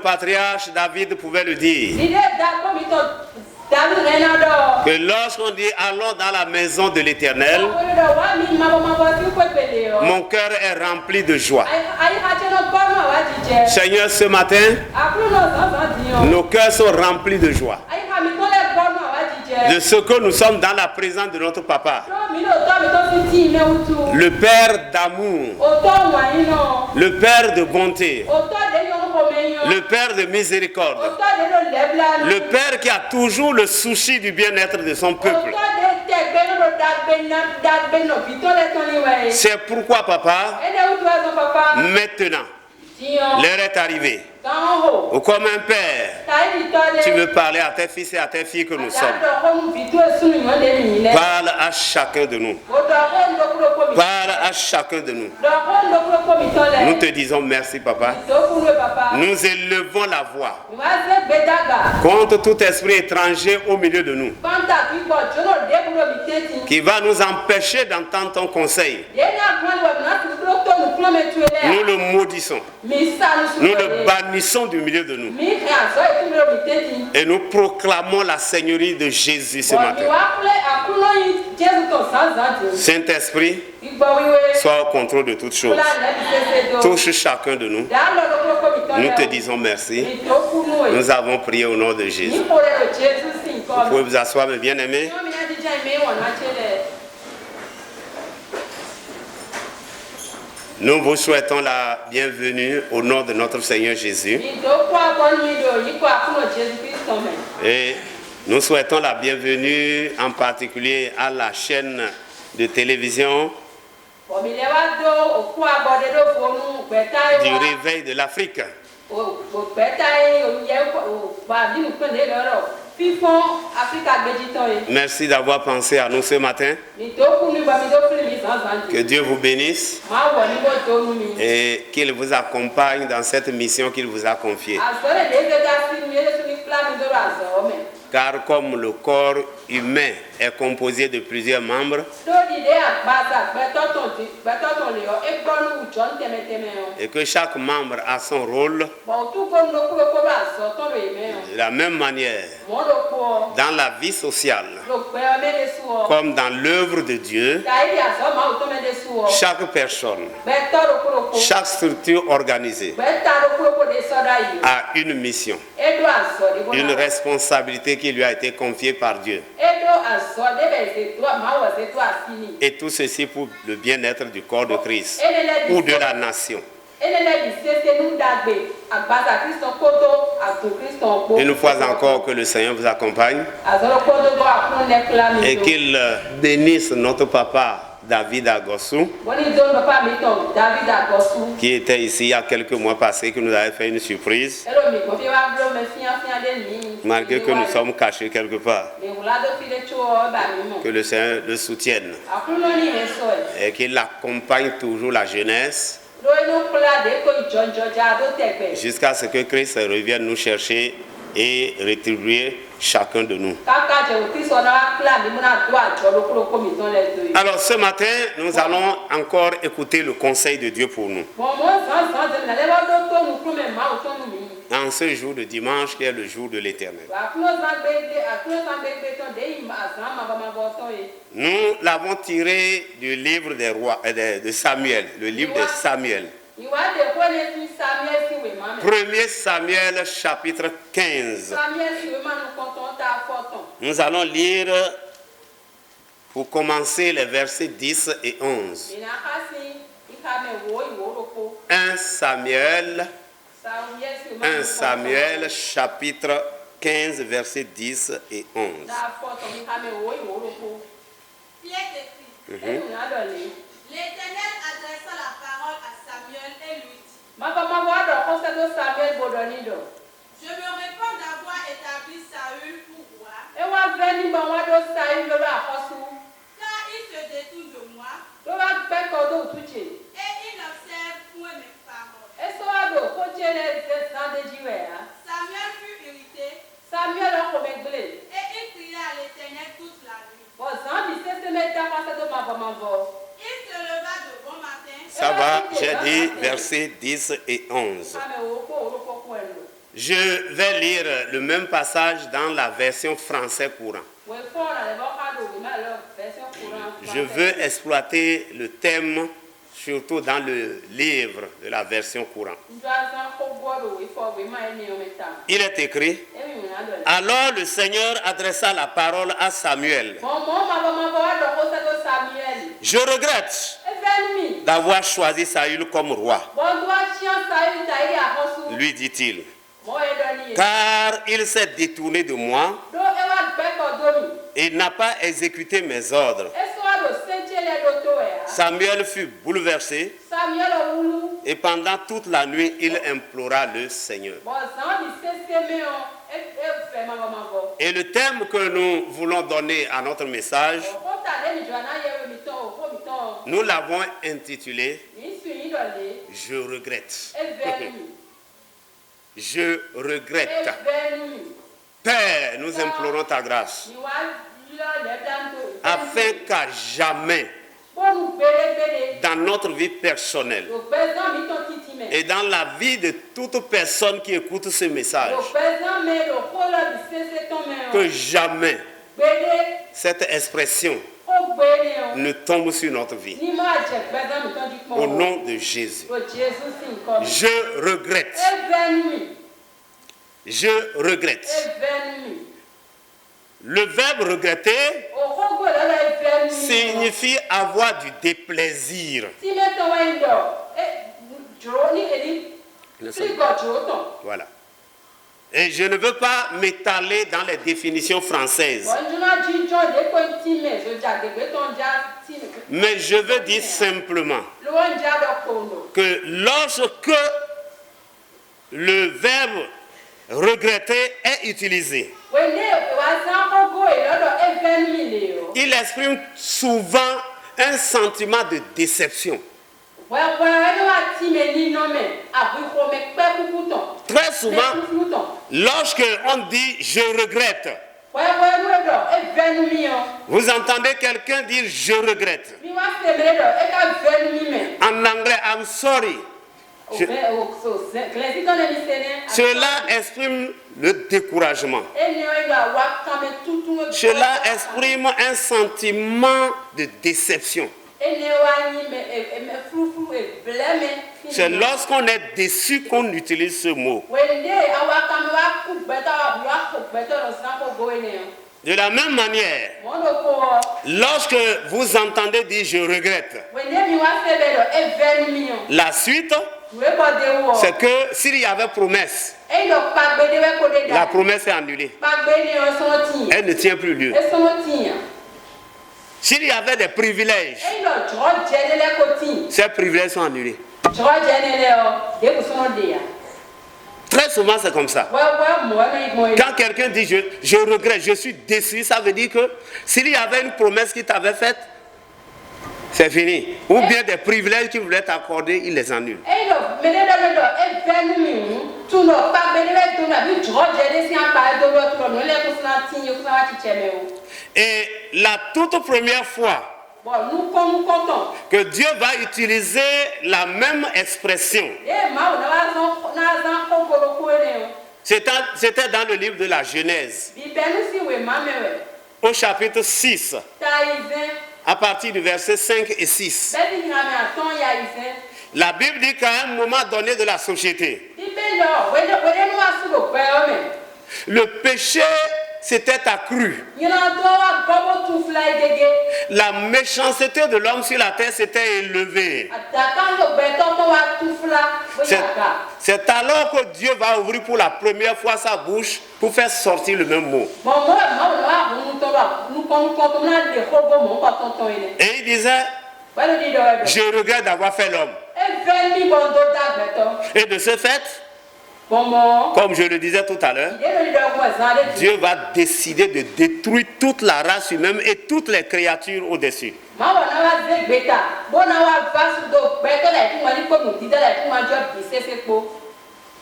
patriarche David pouvait le dire. Que lorsqu'on dit allons dans la maison de l'Éternel, mon cœur est rempli de joie. Seigneur, ce matin, nos cœurs sont remplis de joie. De ce que nous sommes dans la présence de notre papa. Le Père d'amour, le Père de bonté, le Père de miséricorde, le Père qui a toujours le souci du bien-être de son peuple. C'est pourquoi, papa, maintenant, l'heure est arrivée. Ou comme un père, tu veux parler à tes fils et à tes filles que nous sommes. Parle à chacun de nous. Parle à chacun de nous. Nous te disons merci, papa. Nous élevons la voix contre tout esprit étranger au milieu de nous qui va nous empêcher d'entendre ton conseil. Nous le maudissons. Nous le bannissons du milieu de nous. Et nous proclamons la Seigneurie de Jésus ce matin. Saint-Esprit, sois au contrôle de toutes choses. Touche chacun de nous. Nous te disons merci. Nous avons prié au nom de Jésus. Vous pouvez vous asseoir, mes bien-aimés. Nous vous souhaitons la bienvenue au nom de notre Seigneur Jésus. Et nous souhaitons la bienvenue en particulier à la chaîne de télévision du Réveil de l'Afrique. Merci d'avoir pensé à nous ce matin. Que Dieu vous bénisse et qu'il vous accompagne dans cette mission qu'il vous a confiée. Car comme le corps humain est composé de plusieurs membres, et que chaque membre a son rôle, de la même manière, dans la vie sociale, comme dans l'œuvre de Dieu, chaque personne, chaque structure organisée a une mission, une responsabilité qui lui a été confiée par Dieu. Et tout ceci pour le bien-être du corps de Christ ou de la nation. Une fois encore, que le Seigneur vous accompagne et qu'il bénisse notre papa David Agossou, qui était ici il y a quelques mois passés, qui nous avait fait une surprise, malgré que nous sommes cachés quelque part. Que le Seigneur le soutienne et qu'il accompagne toujours la jeunesse jusqu'à ce que Christ revienne nous chercher et rétribuer chacun de nous. Alors ce matin, nous allons encore écouter le conseil de Dieu pour nous. En ce jour de dimanche qui est le jour de l'Éternel. Nous l'avons tiré du livre des rois, de Samuel, le livre de Samuel. 1er Samuel chapitre 15. Nous allons lire pour commencer les versets 10 et 11. 1 Samuel chapitre 15 versets 10 et 11. L'Éternel adressa la parole à Samuel et lui dit: je me réponds d'avoir établi Saül pour roi, car il se détourne de moi et il n'observe point mes paroles. Samuel fut irrité et il cria à l'Éternel toute la nuit. Il se leva de bon matin. Ça va, j'ai dit versets 10 et 11. Je vais lire le même passage dans la version français courant. Je veux exploiter le thème surtout dans le livre de la version courante. Il est écrit: alors le Seigneur adressa la parole à Samuel. Je regrette d'avoir choisi Saül comme roi, lui dit-il, car il s'est détourné de moi et n'a pas exécuté mes ordres. Samuel fut bouleversé et pendant toute la nuit, il implora le Seigneur. Et le thème que nous voulons donner à notre message, nous l'avons intitulé « Je regrette ». Je regrette. Père, nous implorons ta grâce afin qu'à jamais, dans notre vie personnelle et dans la vie de toute personne qui écoute ce message, que jamais cette expression ne tombe sur notre vie. Au nom de Jésus. Je regrette. Je regrette. Le verbe regretter signifie avoir du déplaisir. Voilà. Et je ne veux pas m'étaler dans les définitions françaises. Mais je veux dire simplement que lorsque le verbe regretter est utilisé, il exprime souvent un sentiment de déception. Très souvent, lorsque on dit je regrette, vous entendez quelqu'un dire je regrette. En anglais, I'm sorry. Cela exprime le découragement. Cela exprime un sentiment de déception. C'est lorsqu'on est déçu qu'on utilise ce mot. De la même manière, lorsque vous entendez dire je regrette, la suite, c'est que s'il y avait promesse, la promesse est annulée. Elle ne tient plus lieu. S'il y avait des privilèges, ces privilèges sont annulés. Très souvent, c'est comme ça. Quand quelqu'un dit je regrette, je suis déçu, ça veut dire que s'il y avait une promesse qu'il t'avait faite, c'est fini. Ou bien des privilèges qu'il voulait t'accorder, il les annule. Et la toute première fois que Dieu va utiliser la même expression, c'était dans le livre de la Genèse, au chapitre 6, à partir du verset 5 et 6. La Bible dit qu'à un moment donné de la société, le péché s'était accru. La méchanceté de l'homme sur la terre s'était élevée. C'est alors que Dieu va ouvrir pour la première fois sa bouche pour faire sortir le même mot. Et il disait, je regrette d'avoir fait l'homme. Et de ce fait, comme je le disais tout à l'heure, Dieu va décider de détruire toute la race humaine et toutes les créatures au-dessus.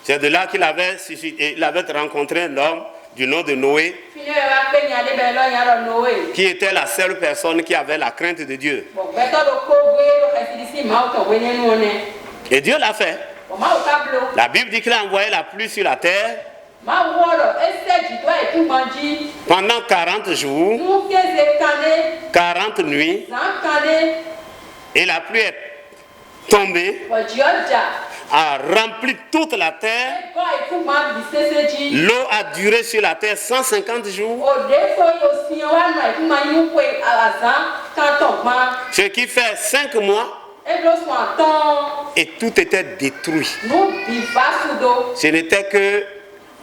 C'est de là qu'il avait rencontré un homme du nom de Noé, qui était la seule personne qui avait la crainte de Dieu. Et Dieu l'a fait. La Bible dit qu'il a envoyé la pluie sur la terre pendant 40 jours, 40 nuits, et la pluie est tombée, a rempli toute la terre. L'eau a duré sur la terre 150 jours. Ce qui fait 5 mois. Et tout était détruit. Ce n'était que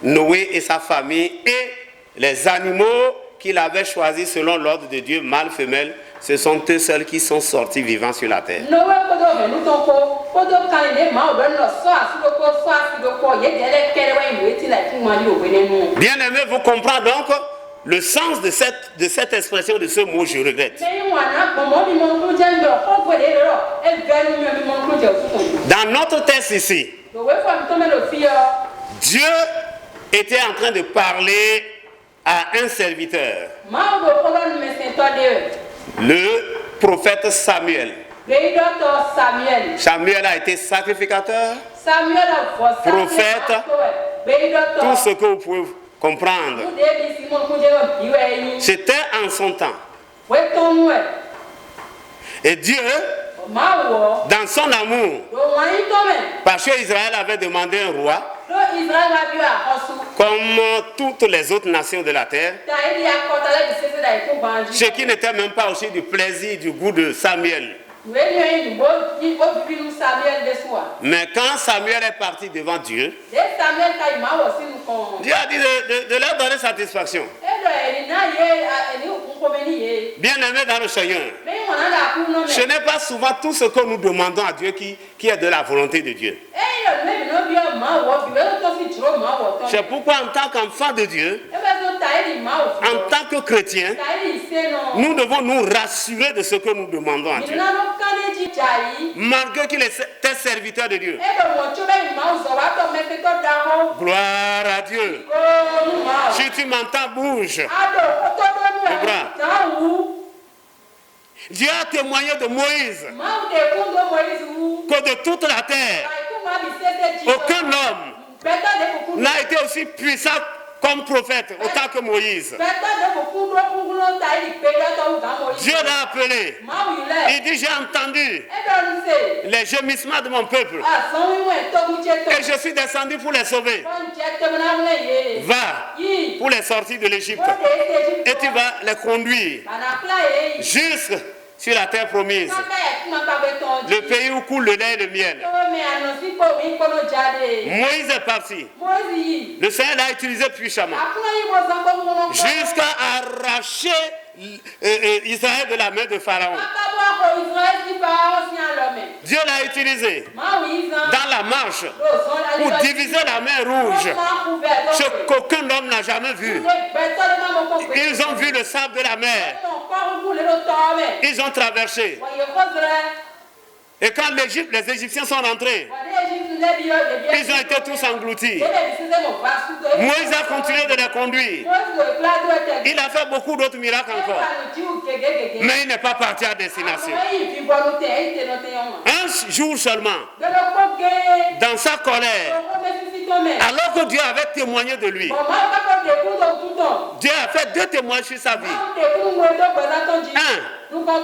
Noé et sa famille et les animaux qu'il avait choisis selon l'ordre de Dieu, mâles, femelles. Ce sont eux seuls qui sont sortis vivants sur la terre. Bien aimé, vous comprenez donc le sens de cette expression, de ce mot, je regrette. Dans notre texte ici, Dieu était en train de parler à un serviteur, le prophète Samuel. Samuel a été sacrificateur, prophète, tout ce que vous pouvez comprendre. C'était en son temps. Et Dieu, dans son amour, parce qu'Israël avait demandé un roi, comme toutes les autres nations de la terre, ce qui n'était même pas aussi du plaisir, du goût de Samuel. Mais quand Samuel est parti devant Dieu, Dieu a dit de leur donner satisfaction. Bien aimé dans le Seigneur, ce n'est pas souvent tout ce que nous demandons à Dieu qui est de la volonté de Dieu. C'est pourquoi en tant qu'enfant de Dieu, en tant que chrétien, nous devons nous rassurer de ce que nous demandons à Dieu. Malgré qu'il était serviteur de Dieu. Gloire à Dieu. Si tu m'entends, bouge. Le bras. Dieu a témoigné de Moïse que de toute la terre, aucun homme n'a été aussi puissant comme prophète autant que Moïse. Dieu l'a appelé. Il dit, j'ai entendu les gémissements de mon peuple et je suis descendu pour les sauver. Va pour les sortir de l'Égypte et tu vas les conduire jusque sur la terre promise, le pays où coule le lait et le miel. Moïse est parti. Le Seigneur l'a utilisé puissamment jusqu'à arracher Israël de la main de Pharaon. Dieu l'a utilisé dans la marche pour diviser la mer Rouge, ce qu'aucun homme n'a jamais vu. Ils ont vu le sable de la mer. Ils ont traversé. Et quand les Égyptiens sont rentrés, ils ont été tous engloutis. Moïse a continué de les conduire. Il a fait beaucoup d'autres miracles encore. Mais il n'est pas parti à destination. Un jour seulement, dans sa colère, alors que Dieu avait témoigné de lui, Dieu a fait 2 témoins sur sa vie. Un,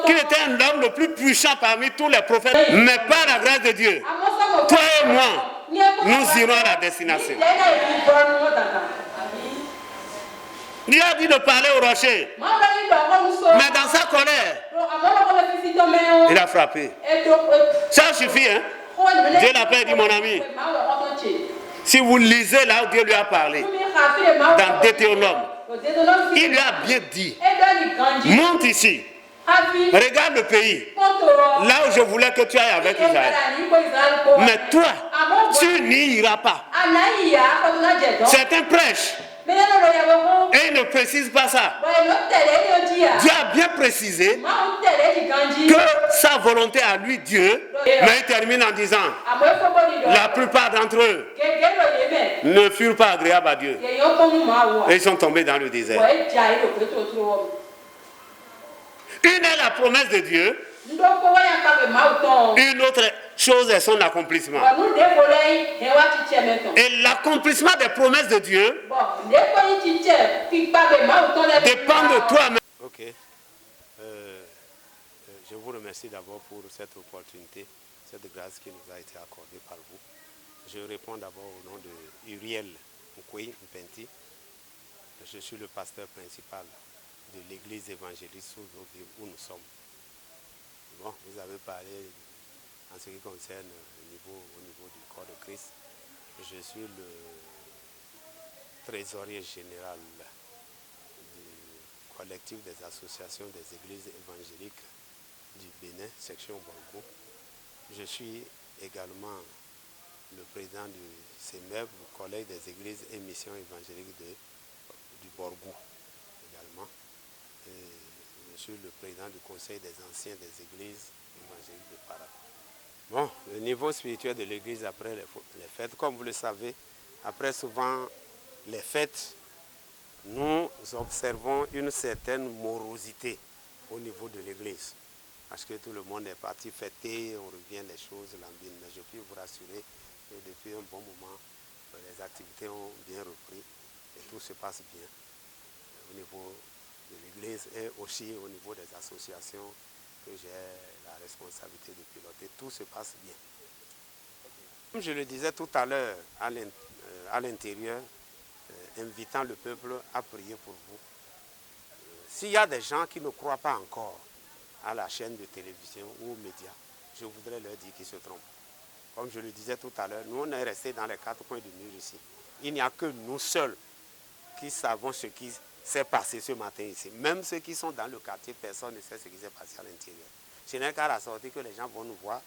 qu'il était un homme le plus puissant parmi tous les prophètes, mais par la grâce de Dieu, toi et moi, nous irons à la destination. Dieu a dit de parler au rocher, mais dans sa colère, il a frappé. Ça suffit, hein? Dieu l'a pas dit, mon ami. Si vous lisez là où Dieu lui a parlé, dans Deutéronome, il lui a bien dit, monte ici. Regarde le pays, là où je voulais que tu ailles avec Israël. Mais toi, tu n'y iras pas. Certains prêchent et ils ne précisent pas ça. Dieu a bien précisé que sa volonté à lui, Dieu, mais il termine en disant, la plupart d'entre eux ne furent pas agréables à Dieu. Et ils sont tombés dans le désert. Une est la promesse de Dieu, une autre chose est son accomplissement. Et l'accomplissement des promesses de Dieu dépend de toi-même. Ok. Je vous remercie d'abord pour cette opportunité, cette grâce qui nous a été accordée par vous. Je réponds d'abord au nom de Uriel Mkoui Mpenti. Je suis le pasteur principal de l'église évangéliste où nous sommes. Bon, vous avez parlé en ce qui concerne au niveau du corps de Christ. Je suis le trésorier général du collectif des associations des églises évangéliques du Bénin, section Borgou. Je suis également le président du CEMEB, du Collège des églises et missions évangéliques du Borgou également. Et je suis le président du conseil des anciens des églises évangéliques de Para. Bon, le niveau spirituel de l'église après les fêtes, comme vous le savez, après souvent les fêtes, nous observons une certaine morosité au niveau de l'église. Parce que tout le monde est parti fêter, on revient des choses, l'ambine. Mais je peux vous rassurer que depuis un bon moment, les activités ont bien repris et tout se passe bien au niveau de l'église et aussi au niveau des associations que j'ai la responsabilité de piloter. Tout se passe bien. Comme je le disais tout à l'heure à l'intérieur, invitant le peuple à prier pour vous. S'il y a des gens qui ne croient pas encore à la chaîne de télévision ou aux médias, je voudrais leur dire qu'ils se trompent. Comme je le disais tout à l'heure, nous on est restés dans les quatre coins du mur ici. Il n'y a que nous seuls qui savons ce qui s'est passé ce matin ici. Même ceux qui sont dans le quartier, personne ne sait ce qui s'est passé à l'intérieur. Ce n'est qu'à la sortie que les gens vont nous voir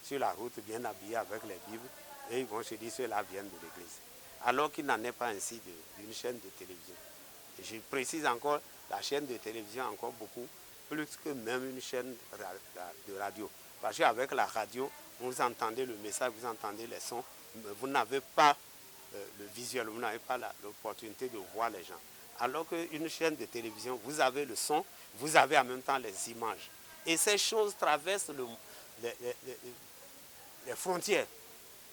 sur la route bien habillés avec les Bibles et ils vont se dire ceux-là viennent de l'église. Alors qu'il n'en est pas ainsi d'une chaîne de télévision. Et je précise encore, la chaîne de télévision encore beaucoup plus que même une chaîne de radio. Parce qu'avec la radio, vous entendez le message, vous entendez les sons, mais vous n'avez pas le visuel, vous n'avez pas l'opportunité de voir les gens. Alors qu'une chaîne de télévision, vous avez le son, vous avez en même temps les images. Et ces choses traversent les frontières.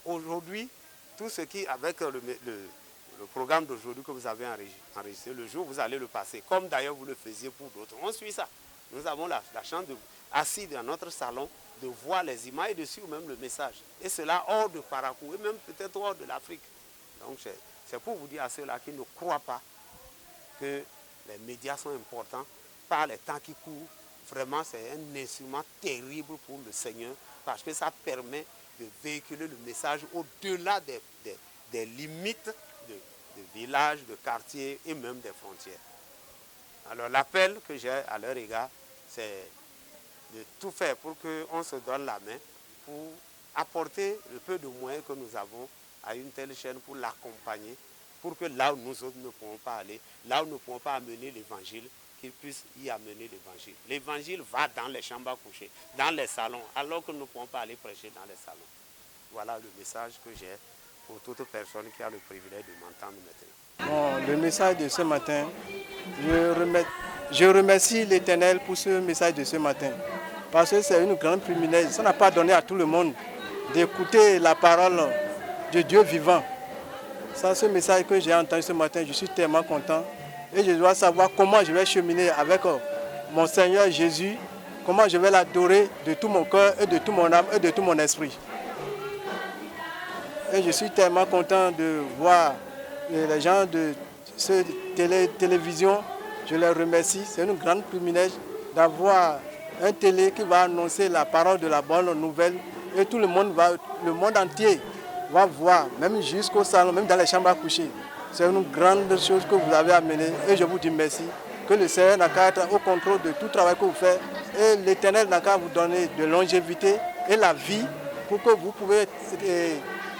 Aujourd'hui, tout ce qui, avec le programme d'aujourd'hui que vous avez enregistré, le jour vous allez le passer, comme d'ailleurs vous le faisiez pour d'autres. On suit ça. Nous avons la chance, assis dans notre salon, de voir les images et de suivre même le message. Et cela hors de Parakou, et même peut-être hors de l'Afrique. Donc c'est pour vous dire à ceux-là qui ne croient pas que les médias sont importants, par les temps qui courent. Vraiment, c'est un instrument terrible pour le Seigneur, parce que ça permet de véhiculer le message au-delà des limites de villages, de quartiers et même des frontières. Alors l'appel que j'ai à leur égard, c'est de tout faire pour qu'on se donne la main, pour apporter le peu de moyens que nous avons à une telle chaîne pour l'accompagner, pour que là où nous autres ne pouvons pas aller, là où nous ne pouvons pas amener l'évangile, qu'ils puissent y amener l'évangile. L'évangile va dans les chambres à coucher, dans les salons, alors que nous ne pouvons pas aller prêcher dans les salons. Voilà le message que j'ai pour toute personne qui a le privilège de m'entendre maintenant. Bon, le message de ce matin, je remercie l'Éternel pour ce message de ce matin. Parce que c'est une grande privilège. Ça n'a pas donné à tout le monde d'écouter la parole de Dieu vivant. Ça, ce message que j'ai entendu ce matin, je suis tellement content. Et je dois savoir comment je vais cheminer avec mon Seigneur Jésus, comment je vais l'adorer de tout mon cœur et de toute mon âme et de tout mon esprit. Et je suis tellement content de voir les gens de cette télévision. Je les remercie. C'est une grande privilège d'avoir un télé qui va annoncer la parole de la bonne nouvelle. Et tout le monde entier va voir, même jusqu'au salon, même dans les chambres à coucher. C'est une grande chose que vous avez amenée et je vous dis merci. Que le Seigneur n'a qu'à être au contrôle de tout travail que vous faites et l'Éternel n'a qu'à vous donner de longévité et la vie pour que vous pouvez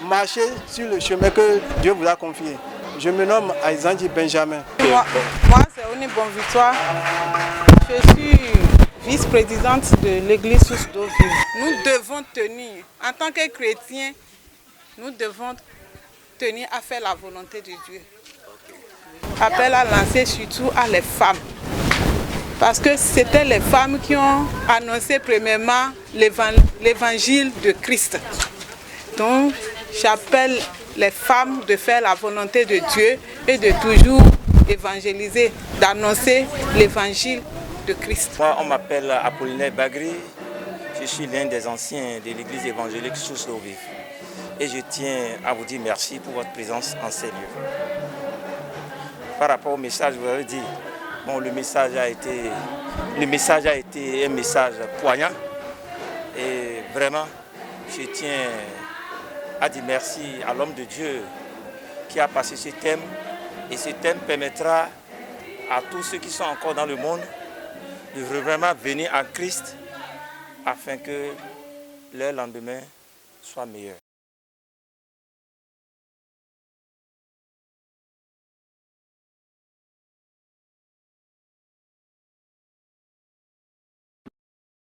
marcher sur le chemin que Dieu vous a confié. Je me nomme Aizanji Benjamin. Moi c'est Oni Bonvictoire. Je suis vice-présidente de l'église Source d'eau vive. Nous devons tenir, en tant que chrétiens, nous devons tenir à faire la volonté de Dieu. Appel à lancer surtout à les femmes. Parce que c'était les femmes qui ont annoncé premièrement l'évangile de Christ. Donc, j'appelle les femmes de faire la volonté de Dieu et de toujours évangéliser, d'annoncer l'évangile de Christ. Moi, on m'appelle Apollinaire Bagri. Je suis l'un des anciens de l'église évangélique Source d'eau vive. Et je tiens à vous dire merci pour votre présence en ces lieux. Par rapport au message, vous avez dit, bon, le message a été un message poignant. Et vraiment, je tiens à dire merci à l'homme de Dieu qui a passé ce thème. Et ce thème permettra à tous ceux qui sont encore dans le monde de vraiment venir à Christ afin que leur lendemain soit meilleur.